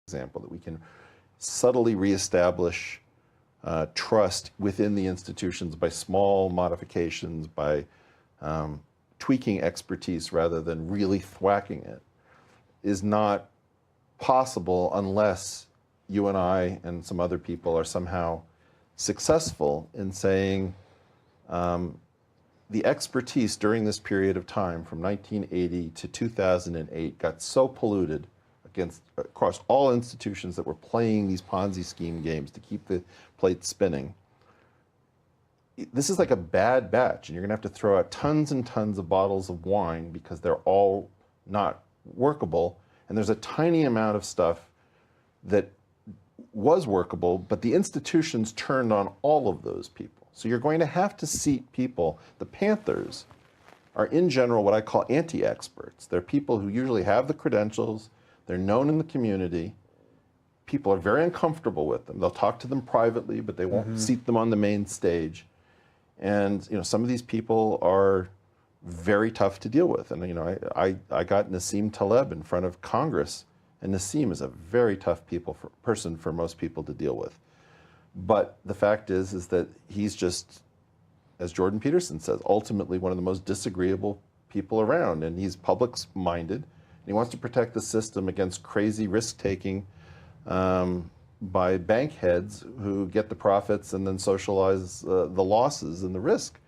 example, that we can subtly reestablish trust within the institutions by small modifications, by tweaking expertise rather than really thwacking it, is not possible unless you and I and some other people are somehow successful in saying the expertise during this period of time from 1980 to 2008 got so polluted across all institutions that were playing these Ponzi scheme games to keep the plate spinning. This is like a bad batch, and you're going to have to throw out tons and tons of bottles of wine because they're all not workable, and there's a tiny amount of stuff that was workable, but the institutions turned on all of those people. So you're going to have to seat people. The Panthers are, in general, what I call anti-experts. They're people who usually have the credentials, they're known in the community, people are very uncomfortable with them. They'll talk to them privately, but they won't seat them on the main stage. And some of these people are very tough to deal with. And I got Nassim Taleb in front of Congress, and Nassim is a very tough person for most people to deal with. But the fact is that he's just, as Jordan Peterson says, ultimately one of the most disagreeable people around, and he's public-minded. He wants to protect the system against crazy risk-taking by bank heads who get the profits and then socialize the losses and the risk.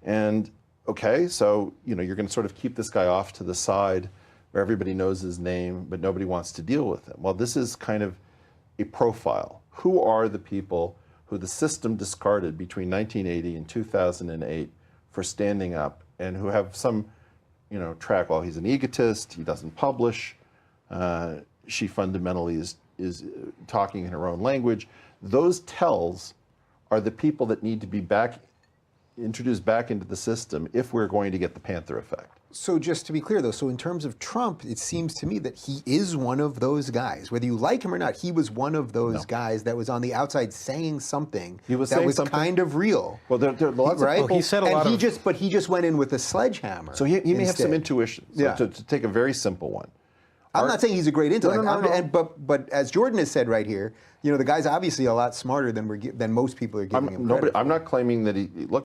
And okay, so you're going to sort of keep this guy off to the side where everybody knows his name, but nobody wants to deal with him. Well, this is kind of a profile. Who are the people who the system discarded between 1980 and 2008 for standing up, and who have some track? Well, he's an egotist, he doesn't publish, she fundamentally is talking in her own language. Those tells are the people that need to be introduced back into the system if we're going to get the Panther effect. So just to be clear, though, so in terms of Trump, it seems to me that he is one of those guys. Whether you like him or not, he was one of those guys that was on the outside saying something that was kind of real. Well, there are lots of people. He said a lot but he just went in with a sledgehammer. So he may have some intuition. So to take a very simple one. I'm not saying he's a great intellect, but as Jordan has said right here, the guy's obviously a lot smarter than most people are giving him credit for. I'm not claiming that look,